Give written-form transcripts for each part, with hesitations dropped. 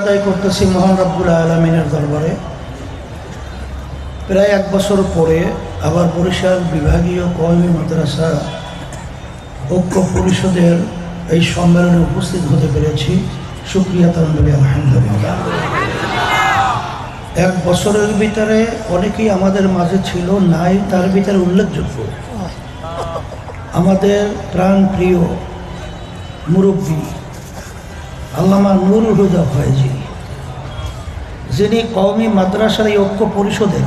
আদায় করতেছি মহান রব্বুল আলামিনের দরবারে। প্রায় 1 বছর পরে আবার বরিশাল বিভাগীয় কওমি মাদ্রাসা ঐক্য পরিষদের এই সম্মেলনে উপস্থিত হতে পেরেছি। শুকরিয়া তাআলা আলহামদুলিল্লাহ। 1 বছরের ভিতরে অনেকেই আমাদের মাঝে ছিল, নাই তার ভিতরে উল্লেখযোগ্য আমাদের প্রাণ প্রিয় মুরব্বী আল্লামা নুরুল হুদা ফয়েজি, যিনি কওমি মাদ্রাসার এই ঐক্য পরিষদের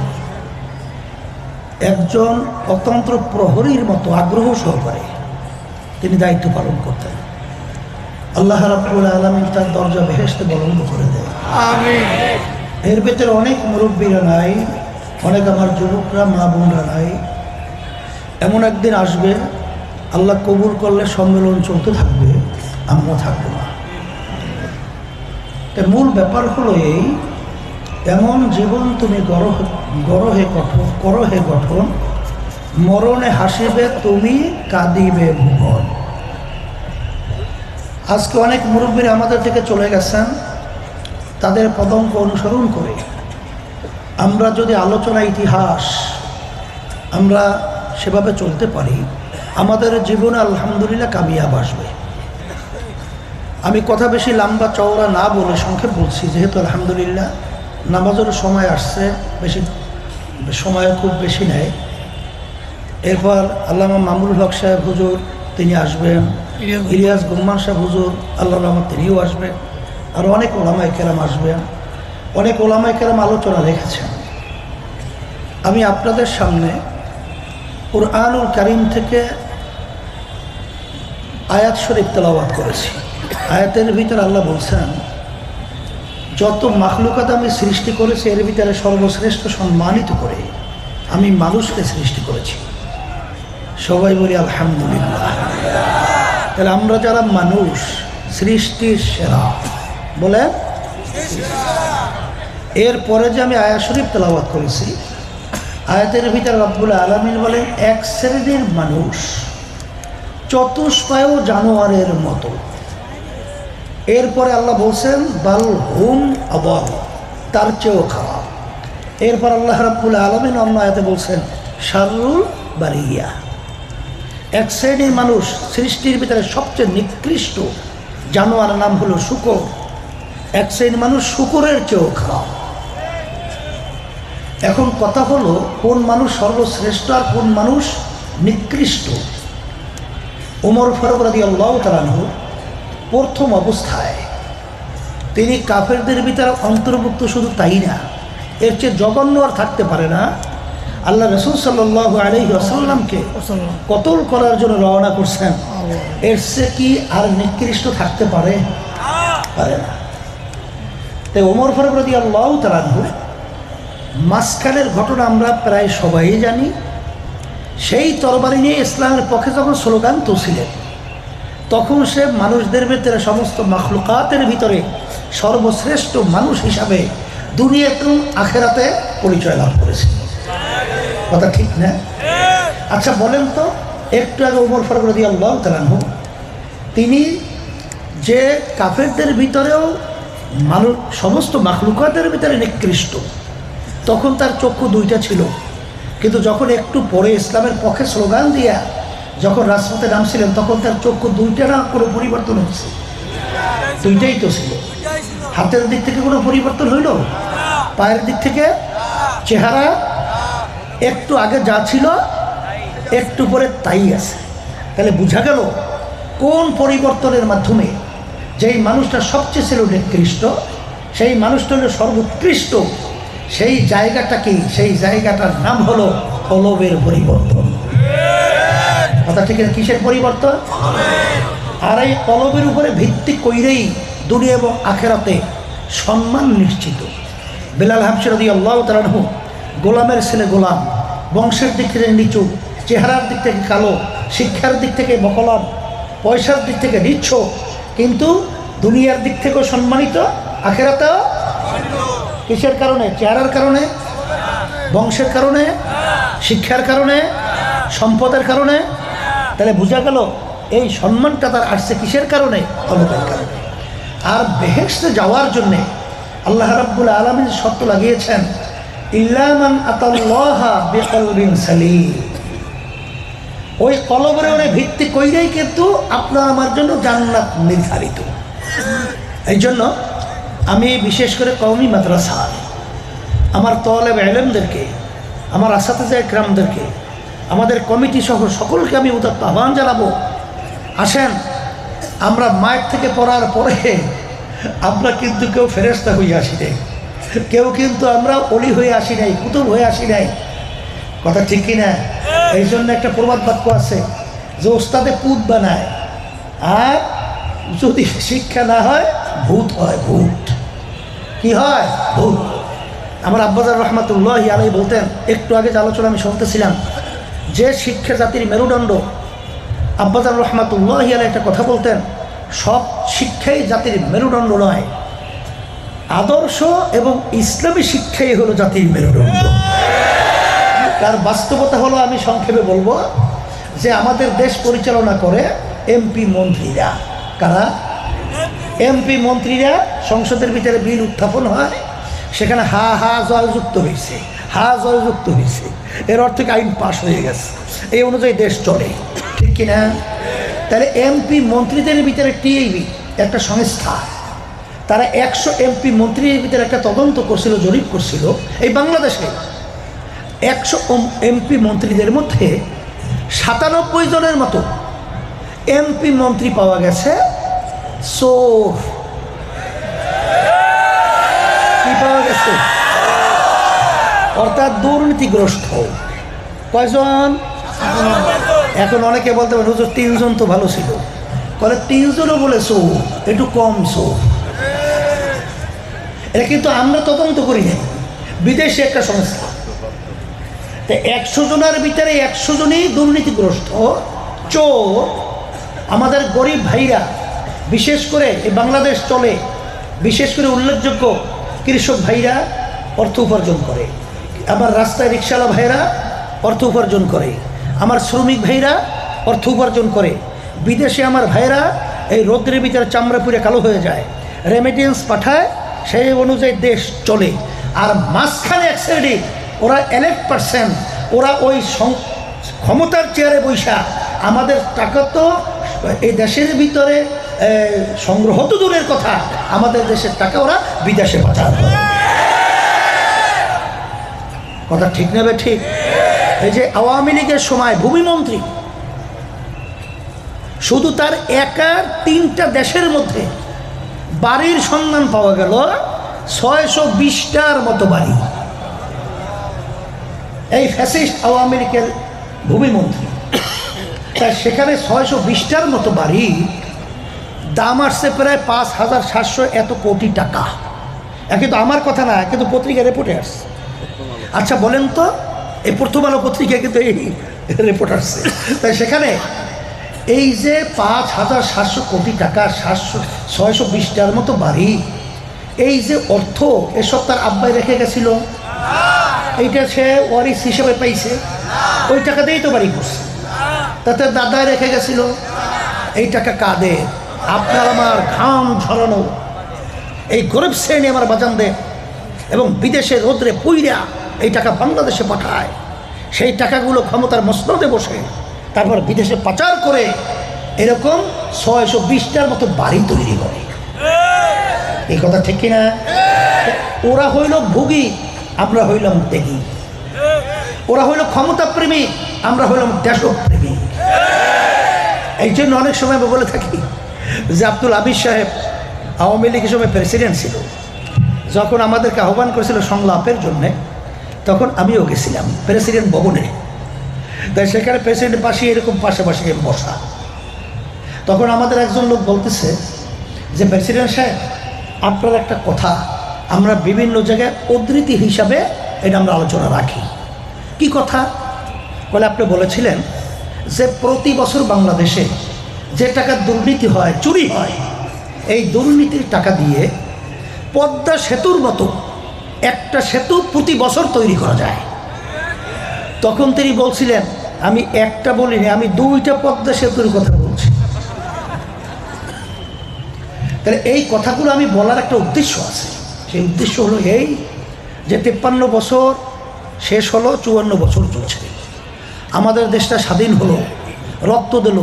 একজন অতন্ত্র প্রহরীর মতো আগ্রহ সহকারে তিনি দায়িত্ব পালন করতেন। আল্লাহ রাব্বুল আলামিন তার দরজা বেহেশতে বুলন্দ করে দেয়, আমিন। এর ভিতরে অনেক মুরব্বীরা নাই, অনেক আমার যুবকরা মা বোনরা নাই। এমন একদিন আসবে, আল্লাহ কবুল করলে সম্মেলন চলতে থাকবে, আমরা থাকবো না। মূল ব্যাপার হলো এই, এমন জীবন তুমি করহে গঠন, মরণে হাসিবে তুমি কাঁদিবে ভুবন। আজকে অনেক মুরব্বীরা আমাদের থেকে চলে গেছেন, তাদের পদঙ্ক অনুসরণ করে আমরা যদি আলোচনা ইতিহাস আমরা সেভাবে চলতে পারি, আমাদের জীবনে আলহামদুলিল্লাহ কামিয়াব আসবে। আমি কথা বেশি লম্বা চওড়া না বলে সংক্ষেপ বলছি, যেহেতু আলহামদুলিল্লাহ নামাজের সময় আসছে, বেশি সময় খুব বেশি নেয়। এরপর আল্লামা মামুনুল হক সাহেব হুজুর তিনি আসবেন, ইলিয়াস গুম্মান সাহেব হুজুর আল্লাহ রহমত তিনিও আসবেন, আর অনেক ওলামায়ে কেরাম আসবেন। অনেক ওলামায়ে কেরাম আলোচনা রেখেছেন। আমি আপনাদের সামনে কুরআনুল কারীম থেকে আয়াত শরীফ তেলাওয়াত করেছি। আয়াতের ভিতরে আল্লাহ বলছেন, যত মাখলুকাত আমি সৃষ্টি করেছি এর ভিতরে সর্বশ্রেষ্ঠ সম্মানিত করে আমি মানুষকে সৃষ্টি করেছি। সবাই বলি আলহামদুলিল্লাহ। তাহলে আমরা যারা মানুষ সৃষ্টির সেরা, বলে এরপরে যে আমি আয়াত শরীফ তেলাওয়াত করেছি, আয়াতের ভিতরে রব্বুল আলামিন বলেন, এক শ্রেণীর মানুষ চতুষ্পায় জানোয়ারের মতো। এরপরে আল্লাহ বলছেন বাল হুম আবাল, তার চেয়েও খারাপ। এরপর আল্লাহ রাব্বুল আলামিন অন্য আয়াতে বলছেন শাররুল বারিয়া। এক শ্রেণীর মানুষ সৃষ্টির ভিতরে সবচেয়ে নিকৃষ্ট জানোয়ার নাম হলো শূকর। এক শ্রেণীর মানুষ শূকরের চেয়েও খারাপ। এখন কথা হলো, কোন মানুষ সর্বশ্রেষ্ঠ আর কোন মানুষ নিকৃষ্ট? ওমর ফারুক রাদিয়াল্লাহু তাআলা আনহু প্রথম অবস্থায় তিনি কাফেরদের ভিতরে অন্তর্ভুক্ত, শুধু তাই না, এর চেয়ে জঘন্য আর থাকতে পারে না। আল্লাহ রাসূল সাল্লাল্লাহু আলাইহি ওয়াসাল্লামকে কতল করার জন্য রওনা করছেন, এর চেয়ে কি আর নিকৃষ্ট থাকতে পারে? পারে না। তাই ওমর ফারুক রাদিয়াল্লাহু তাআলা আনহু মাঝখানের ঘটনা আমরা প্রায় সবাই জানি। সেই তরবারি নিয়ে ইসলামের পক্ষে যখন স্লোগান তুলছিলেন, তখন সে মানুষদের ভিতরে সমস্ত মাখলুকাতের ভিতরে সর্বশ্রেষ্ঠ মানুষ হিসাবে দুনিয়াতে আখেরাতে পরিচয় লাভ করেছে। কথা ঠিক না? আচ্ছা বলেন তো, একটু আগে ওমর ফারুক রাদিয়াল্লাহু তাআলা আনহু তিনি যে কাফেরদের ভিতরেও মানুষ সমস্ত মাখলুকাতের ভিতরে নিকৃষ্ট, তখন তার চক্ষু দুইটা ছিল। কিন্তু যখন একটু পরে ইসলামের পক্ষে স্লোগান দিয়া যখন রাজপথে নামছিলেন, তখন তার চক্ষু দুইটা না কোনো পরিবর্তন হচ্ছে? দুইটাই তো ছিল। হাতের দিক থেকে কোনো পরিবর্তন হইল? পায়ের দিক থেকে? চেহারা একটু আগে যা ছিল একটু পরে তাই আছে। তাহলে বোঝা গেল কোন পরিবর্তনের মাধ্যমে যেই মানুষটা সবচেয়ে ছিল নিকৃষ্ট, সেই মানুষটা হলো সর্বোৎকৃষ্ট। সেই জায়গাটা কি? সেই জায়গাটার নাম হলো কলবের পরিবর্তন। কথা ঠিক আছে? কিসের পরিবর্তন? আর এই কলবের উপরে ভিত্তি কইরেই দুনিয়া এবং আখেরাতে সম্মান নিশ্চিত। বেলাল হাবশী রাদিয়াল্লাহু তাআলা আনহু গোলামের ছেলে গোলাম, বংশের দিক থেকে নিচু, চেহারার দিক থেকে কালো, শিক্ষার দিক থেকে বকলম, পয়সার দিক থেকে নিচ্ছ, কিন্তু দুনিয়ার দিক থেকেও সম্মানিত, আখেরাতেও। কিসের কারণে? চেহারার কারণে, বংশের কারণে, শিক্ষার কারণে, সম্পদের কারণে। তাহলে বোঝা গেল এই সম্মানটা তার আসছে কিসের কারণে? কলবের কারণে। আর বেহেশতে যাওয়ার জন্যে আল্লাহ রাব্বুল আলামিন শর্ত লাগিয়েছেন, ইল্লা মান আতাল্লাহা বিকলবিন সালিম। ওই কলবের উপরে ভিত্তি কইরাই কিন্তু আপনার আমার জন্য জান্নাত নির্ধারিত। এই জন্য আমি বিশেষ করে কওমি মাদ্রাসা, আমার তলেব ইলমদেরকে, আমার আসাতিজা ইকরামদেরকে, আমাদের কমিটি সহ সকলকে আমি উদাত্ত আহ্বান জানাবো, আসেন আমরা মায়ের থেকে পড়ার পরে আমরা কিন্তু কেউ ফেরেশতা হয়ে আসি নাই, কেউ কিন্তু আমরা অলি হয়ে আসি নাই, কুতুব হয়ে আসি নাই। কথা ঠিক কিনা? এই জন্য একটা প্রবাদ বাক্য আছে যে ওস্তাদে পুত বানায়, আর যদি শিক্ষা না হয় ভূত হয়। ভূত কি হয়? ভূত। আমার আব্বাজার রহমাতুল্লাহি আলাইহি বলতেন, একটু আগে যে আলোচনা আমি শুনতেছিলাম, যে শিক্ষা জাতির মেরুদণ্ড, আব্বাজার রহমাতুল্লাহি আলাইহি একটা কথা বলতেন, সব শিক্ষাই জাতির মেরুদণ্ড নয়, আদর্শ এবং ইসলামী শিক্ষাই হলো জাতির মেরুদণ্ড। তার বাস্তবতা হলো, আমি সংক্ষেপে বলবো যে আমাদের দেশ পরিচালনা করে এমপি মন্ত্রীরা। কারা? এমপি মন্ত্রীরা। সংসদের ভিতরে বিল উত্থাপন হয়, সেখানে হা হা জয়যুক্ত হয়েছে, হা জয়যুক্ত হয়েছে, এর অর্থ আইন পাশ হয়ে গেছে, এই অনুযায়ী দেশ চলে, ঠিক কিনা? তাহলে এমপি মন্ত্রীদের ভিতরে টিআইবি একটা সংস্থা, তারা 100 এমপি মন্ত্রীর ভিতরে একটা তদন্ত করছিল, জরিপ করছিল। এই বাংলাদেশে 100 এমপি মন্ত্রীদের মধ্যে 97 জনের মতো এমপি মন্ত্রী পাওয়া গেছে চোর। কি পাওয়া গেছে? অর্থাৎ দুর্নীতিগ্রস্ত। কয়জন? এখন অনেকে বলতে পারে হুজুর 3 জন তো ভালো ছিল, বলে 3 জনও বলে চোর, একটু কম চোর। এটা কিন্তু আমরা তদন্ত করি না, বিদেশে একটা সংস্থা। 100 জনের ভিতরে 100 জনই দুর্নীতিগ্রস্ত, চোর। আমাদের গরিব ভাইরা, বিশেষ করে এই বাংলাদেশ চলে, বিশেষ করে উল্লেখযোগ্য কৃষক ভাইরা অর্থ উপার্জন করে, আমার রাস্তায় রিক্সাওয়ালা ভাইরা অর্থ উপার্জন করে, আমার শ্রমিক ভাইরা অর্থ উপার্জন করে। বিদেশে আমার ভাইরা এই রৌদ্রের ভিতরে চামড়া পুড়ে কালো হয়ে যায়, রেমিটেন্স পাঠায়, সেই অনুযায়ী দেশ চলে। আর মাঝখানে এক সাইডে ওরা 1% ওরা ওই ক্ষমতার চেয়ারে বৈশা আমাদের টাকা তো এই দেশের ভিতরে সংগ্রহ তো দূরের কথা, আমাদের দেশের টাকা ওরা বিদেশে পাচার করে। কথা ঠিক নেবে? ঠিক। এই যে আওয়ামী লীগের সময় ভূমিমন্ত্রী, শুধু তার একার 3টা দেশের মধ্যে বাড়ির সন্ধান পাওয়া গেল 620টার মতো বাড়ি। এই ফ্যাসিস্ট আওয়ামী লীগের ভূমিমন্ত্রী, তাই সেখানে 620টার মতো বাড়ি, দাম আসছে প্রায় 5700 এত কোটি টাকা। কিন্তু আমার কথা না, কিন্তু পত্রিকার রিপোর্টে আসছে। আচ্ছা বলেন তো, এই প্রথম আলো পত্রিকা কিন্তু এই রিপোর্ট আসছে, তাই সেখানে এই যে 5700 কোটি টাকা, 620টার মতো বাড়ি, এই যে অর্থ, এসব তার আব্বাই রেখে গেছিল, এইটা সে ওয়ারিস হিসেবে পাইছে, ওই টাকা দিয়েই তো বাড়ি করছে। তাতে দাদায় রেখে গেছিল, এই টাকা কাদের? আপনার আমার ঘাম ঝরানো এই গরিব শ্রেণী আমার বাজানদের, এবং বিদেশে রোদ্রে পুইরা এই টাকা বাংলাদেশে পাঠায়। সেই টাকাগুলো ক্ষমতার মসনদে বসে তারপর বিদেশে পাচার করে এরকম 620টার মতো বাড়ি তৈরি করে। এই কথা ঠিক কিনা? ওরা হইল ভোগী, আমরা হইলাম ত্যাগী। ওরা হইল ক্ষমতাপ্রেমী, আমরা হইলাম দেশপ্রেমী। এই জন্য অনেক সময় বলে থাকি যে আব্দুল হামিদ সাহেব আওয়ামী লীগের সময় প্রেসিডেন্ট ছিল, যখন আমাদেরকে আহ্বান করেছিল সংলাপের জন্যে, তখন আমিও গেছিলাম প্রেসিডেন্ট ভবনে। তাই সেখানে প্রেসিডেন্ট পাশে এরকম পাশাপাশি বসা, তখন আমাদের একজন লোক বলতেছে যে প্রেসিডেন্ট সাহেব, আপনার একটা কথা আমরা বিভিন্ন জায়গায় উদ্ধৃতি হিসাবে এটা আমরা আলোচনা রাখি। কি কথা? বলে আপনি বলেছিলেন যে প্রতি বছর বাংলাদেশে যে টাকা দুর্নীতি হয়, চুরি হয়, এই দুর্নীতির টাকা দিয়ে পদ্মা সেতুর মতো একটা সেতু প্রতি বছর তৈরি করা যায়। তখন তিনি বলছিলেন, আমি একটা বলিনি, আমি 2টা পদ্মা সেতুর কথা বলছি। তাহলে এই কথাগুলো আমি বলার একটা উদ্দেশ্য আছে, সেই উদ্দেশ্য হলো এই যে 53 বছর শেষ হলো, 54 বছর চলছে। আমাদের দেশটা স্বাধীন হলো, রক্ত দিল,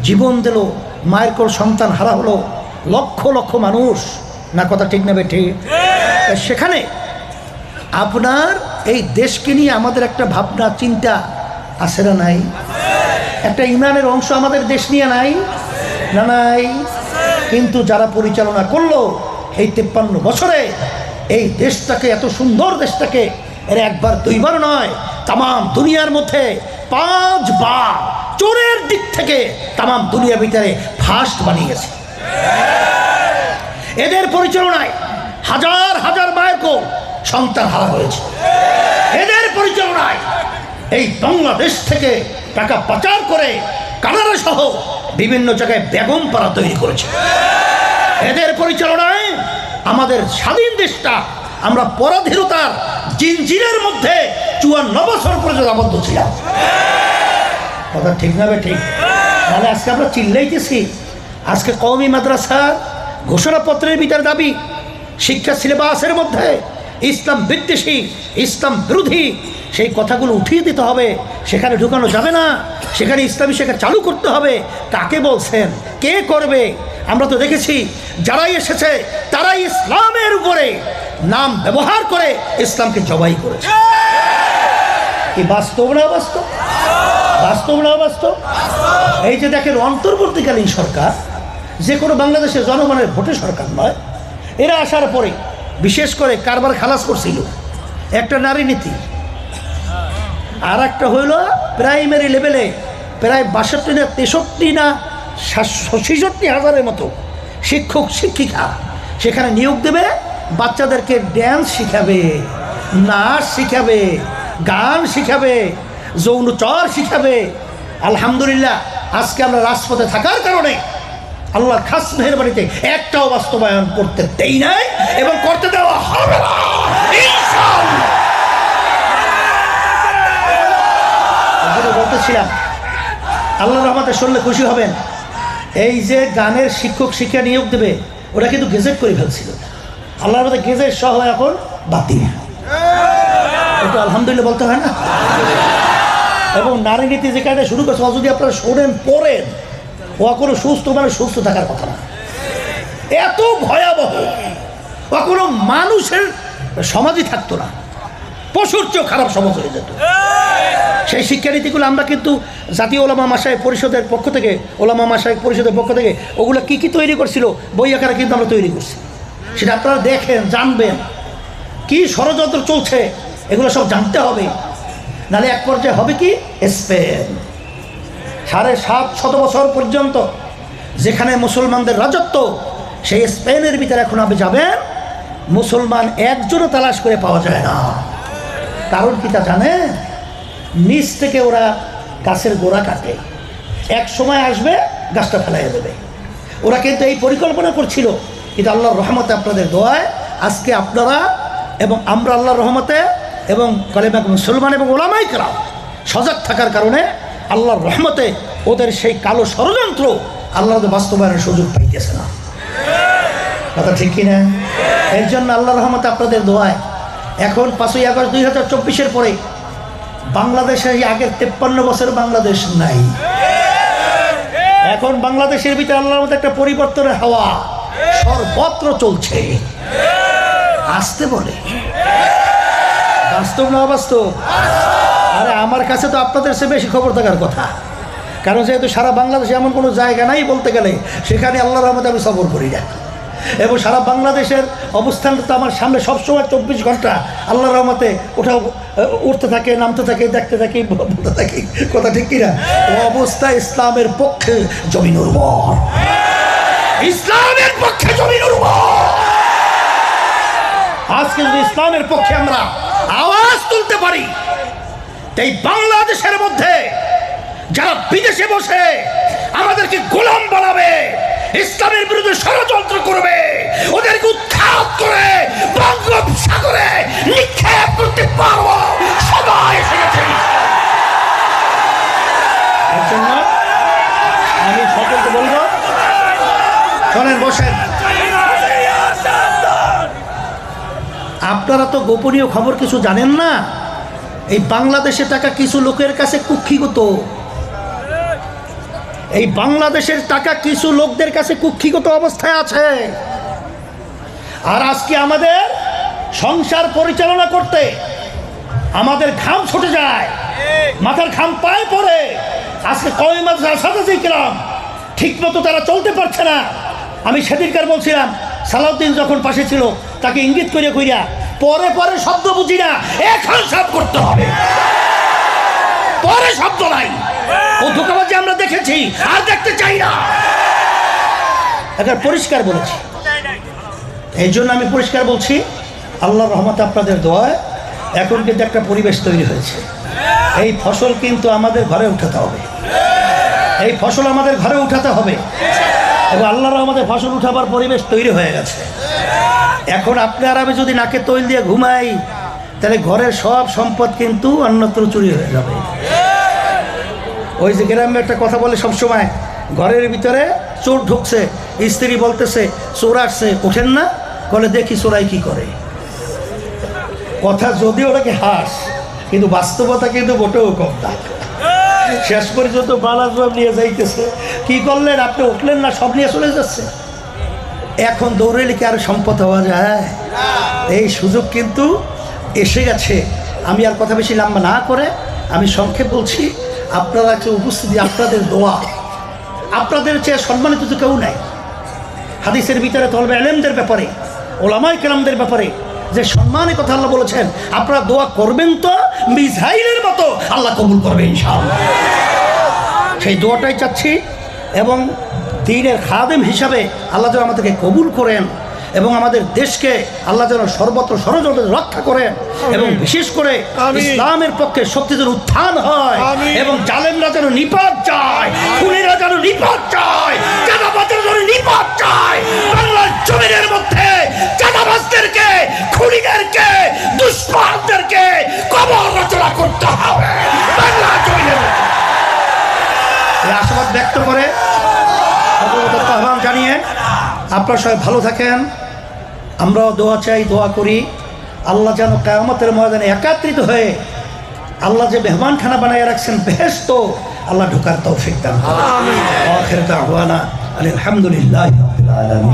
জীবন দিল, মায়ের কোল সন্তান হারা হলো লক্ষ লক্ষ মানুষ, না কথা ঠিক না বেঠি? সেখানে আপনার এই দেশকে নিয়ে আমাদের একটা ভাবনা চিন্তা আছে না নাই? একটা ইমানের অংশ আমাদের দেশ নিয়ে নাই না নাই? কিন্তু যারা পরিচালনা করলো এই 53 বছরে এই দেশটাকে, এত সুন্দর দেশটাকে, এর একবার দুইবার নয়, তাম দুনিয়ার মধ্যে 5 বার চোরের দিক থেকে তাম দুনিয়ার ভিতরে ফার্স্ট বানিয়েছে। এদের পরিচালনায় হাজার হাজার মায়ের কোল সন্তান হারা হয়েছে। এদের পরিচালনায় এই বাংলাদেশ থেকে টাকা পাচার করে কানাডা সহ বিভিন্ন জায়গায় বেগম পাড়া তৈরি করেছে। এদের পরিচালনায় আমাদের স্বাধীন দেশটা আমরা পরাধীনতার জিনজিরের মধ্যে 54 বছর পর্যন্ত আবদ্ধ ছিলাম। কথা ঠিক না ঠিক? তাহলে আজকে আমরা চিল্লাইতেছি। আজকে কওমি মাদ্রাসার ঘোষণাপত্রের ভিতরে দাবি শিক্ষা সিলেবাসের মধ্যে ইসলাম বিদ্বেষী, ইসলাম বিরোধী সেই কথাগুলো উঠিয়ে দিতে হবে। সেখানে ঢুকানো যাবে না, সেখানে ইসলামী শিক্ষা চালু করতে হবে। কাকে বলছেন? কে করবে? আমরা তো দেখেছি যারাই এসেছে তারাই ইসলামের উপরে নাম ব্যবহার করে ইসলামকে জবাই করেছে। কি বাস্তব না বাস্তব? বাস্তব না বাস্তব? এই যে দেখেন, অন্তর্বর্তীকালীন সরকার যে কোনো বাংলাদেশের জনগণের ভোটে সরকার নয়। এরা আসার পরে বিশেষ করে কারবার খালাস করছিল একটা নারী নীতি, আর একটা হইল প্রাইমারি লেভেলে প্রায় 62 না 63 না 66 হাজারের মতো শিক্ষক শিক্ষিকা সেখানে নিয়োগ দেবে। বাচ্চাদেরকে ড্যান্স শিখাবে, নাচ শিখাবে, গান শিখাবে, যৌনচর শিখাবে। আলহামদুলিল্লাহ আজকে আমরা রাজপথে থাকার কারণে আল্লাহর খাস মেহেরবানিতে একটাও বাস্তবায়ন করতে দেই নাই এবং করতে দেওয়া হবে না ইনশাআল্লাহ। বলতেছিলাম আল্লাহর রহমতে শুনলে খুশি হবেন, এই যে গানের শিক্ষক শিক্ষা নিয়োগ দেবে ওরা কিন্তু গেজেট করে ফেলছিল। আল্লাহর রহমতে গেজেট সহ এখন বাতিল। এটা আলহামদুলিল্লাহ বলতে হয় না? এবং নারী নীতি যে কাজটা শুরু করছে যদি আপনারা শোনেন পড়েন, ও কোনো সুস্থ মানে সুস্থ থাকার কথা না। এত ভয়াবহ, ও কোনো মানুষের সমাজই থাকতো না, পশুর চেয়েও খারাপ সমাজ হয়ে যেত। সেই শিক্ষানীতিগুলো আমরা কিন্তু জাতীয় ওলামা মাশায়েখ পরিষদের পক্ষ থেকে, ওলামা মাশায়েখ পরিষদের পক্ষ থেকে ওগুলো কী কী তৈরি করছিল বই আকারে কিন্তু আমরা তৈরি করছি। সেটা আপনারা দেখেন, জানবেন কি ষড়যন্ত্র চলছে, এগুলো সব জানতে হবে। নাহলে এক পর্যায়ে হবে কি স্পেন 750 বছর পর্যন্ত যেখানে মুসলমানদের রাজত্ব, সেই স্পেনের ভিতরে এখন আপনি যাবেন মুসলমান একজনও তালাশ করে পাওয়া যায় না। কারণ কি তা জানে? নিচ থেকে ওরা গাছের গোড়া কাটে, এক সময় আসবে গাছটা ফেলাই দেবে। ওরা কিন্তু এই পরিকল্পনা করছিল, কিন্তু আল্লাহর রহমতে আপনাদের দোয়ায় আজকে আপনারা এবং আমরা আল্লাহর রহমতে এবং কালেমা মুসলমান এবং ওলামায়ে কেরাম সজাগ থাকার কারণে আল্লাহর রহমতে ওদের সেই কালো ষড়যন্ত্র আল্লাহর বাস্তবায়নের সুযোগ পাইতেছে না। কথা ঠিক কিনা? এর জন্য আল্লাহর রহমতে আপনাদের দোয়ায় এখন 5ই আগস্ট 2024-এর পরে বাংলাদেশে আগের 53 বছর বাংলাদেশ নাই। এখন বাংলাদেশের ভিতরে আল্লাহর মধ্যে একটা পরিবর্তনের হাওয়া সর্বত্র চলছে। আসতে বলে বাস্তব না অবাস্তব? আরে আমার কাছে তো আপনাদের চেয়ে বেশি খবর থাকার কথা, কারণ যেহেতু সারা বাংলাদেশে এমন কোনো জায়গা নাই বলতে গেলে সেখানে আল্লাহর রহমতে আমি সফর করি না। এবং সারা বাংলাদেশের অবস্থানটা তো আমার সামনে সবসময় 24 ঘন্টা আল্লাহর রহমতে উঠতে থাকে, নামতে থাকে, দেখতে থাকি, বলতে থাকি। কথা ঠিক কিনা? ও অবস্থা ইসলামের পক্ষে জমিন উর্বর, ইসলামের পক্ষে জমিন উর্বর। আজকে যদি ইসলামের পক্ষে আমরা আওয়াজ তুলতে পারি, এই বাংলাদেশের মধ্যে যারা বিদেশে বসে আমাদেরকে গোলাম বানাবে, ইসলামের বিরুদ্ধে ষড়যন্ত্র করবে, ওদেরকে উৎখাত করে বঙ্গোপসাগরে নিক্ষেপ করতে পারবো, সবাই এসে গেছে। এর জন্য আমি সকলকে বলবো, শোনেন, বসেন। আপনারা তো গোপনীয় খবর কিছু জানেন না। এই বাংলাদেশের টাকা কিছু লোকের কাছে কুক্ষিগত, এই বাংলাদেশের টাকা কিছু লোকদের কাছে কুক্ষিগত অবস্থায় আছে। আর আজকে আমাদের সংসার পরিচালনা করতে আমাদের ঘাম ছুটে যায়, মাথার ঘাম পায়ে পড়ে। আজকে কওমি মাদ্রাসা আসাদে কিরাম ঠিক মতো তারা চলতে পারছে না। আমি সেদিনকার বলছিলাম, সালাউদ্দিন যখন পাশে ছিল তাকে ইঙ্গিত করিয়া করিয়া পরে পরে শব্দ বুঝি না, এখন সব করতে হবে, পরে শব্দ নাই। ও ধোঁকাবাজি আমরা দেখেছি, আর দেখতে চাই না। এখন পরিষ্কার বলেছি, এই জন্য আমি পরিষ্কার বলছি, আল্লাহর রহমতে আপনাদের দোয়ায় এখন কিন্তু একটা পরিবেশ তৈরি হয়েছে। এই ফসল কিন্তু আমাদের ঘরে উঠাতে হবে, এই ফসল আমাদের ঘরে উঠাতে হবে। এবং আল্লাহর রহমতে ফসল উঠাবার পরিবেশ তৈরি হয়ে গেছে। এখন আপনি আর আমি যদি নাকে তৈল দিয়ে ঘুমাই, তাহলে ঘরের সব সম্পদ কিন্তু অন্যত্র চুরি হয়ে যাবে। ওই যে গ্রামে একটা কথা বলে সবসময়, ঘরের ভিতরে চোর ঢুকছে, স্ত্রী বলতেছে চোর আসছে, ওঠেন না, বলে দেখি চোরাই কি করে। কথা যদি ওটাকে হাস, কিন্তু বাস্তবতা কিন্তু মোটেও কম না। শেষ পর্যন্ত বালাজ নিয়ে যাইতেছে, কি করলেন আপনি, উঠলেন না, সব নিয়ে চলে যাচ্ছে। এখন দৌড়ে লিখে আর সম্পদ হওয়া যায়? এই সুযোগ কিন্তু এসে গেছে। আমি আর কথা বেশি লম্বা না করে আমি সংক্ষেপ বলছি, আপনারা একটা উপস্থিতি, আপনাদের দোয়া, আপনাদের চেয়ে সম্মানিত তো কেউ নাই। হাদিসের ভিতরে তলবে আলেমদের ব্যাপারে, ওলামায়ে কেরামদের ব্যাপারে যে সম্মানের কথা আল্লাহ বলেছেন, আপনারা দোয়া করবেন তো মিসাইলের মতো আল্লাহ কবুল করবে ইনশাআল্লাহ। সেই দোয়াটাই চাচ্ছি, এবং দ্বীনের খাদেম হিসাবে আল্লাহ যেন আমাদেরকে কবুল করেন, এবং আমাদের দেশকে আল্লাহ যেন সর্বত্র ষড়যন্ত্র রক্ষা করেন, এবং বিশেষ করে ইসলামের পক্ষে শক্তিদের উত্থান হয়, এবং জালেমরা যেন নিপাত যায়, খুনিরা যেন নিপাত যায়, চাঁদাবাজরা যেন নিপাত যায়। বাংলার জমিনের মধ্যে চাঁদাবাজদেরকে, খুনিদেরকে, দুষ্পারদেরকে কবর রচনা করতে হবে বাংলার জমিনের মধ্যে। এই আশাবাদ ব্যক্ত করে আহ্বান জানিয়ে আপনারা সবাই ভালো থাকেন। আমরাও দোয়া চাই, দোয়া করি আল্লাহ যেন কিয়ামতের ময়দানে একত্রিত হয়ে আল্লাহ যে মেহমানখানা বানায় রাখছেন বেহেশত, আল্লাহ ঢোকার তৌফিক দান করেন। আখির দাওয়ানা আলহামদুলিল্লাহি রাব্বিল আলামিন।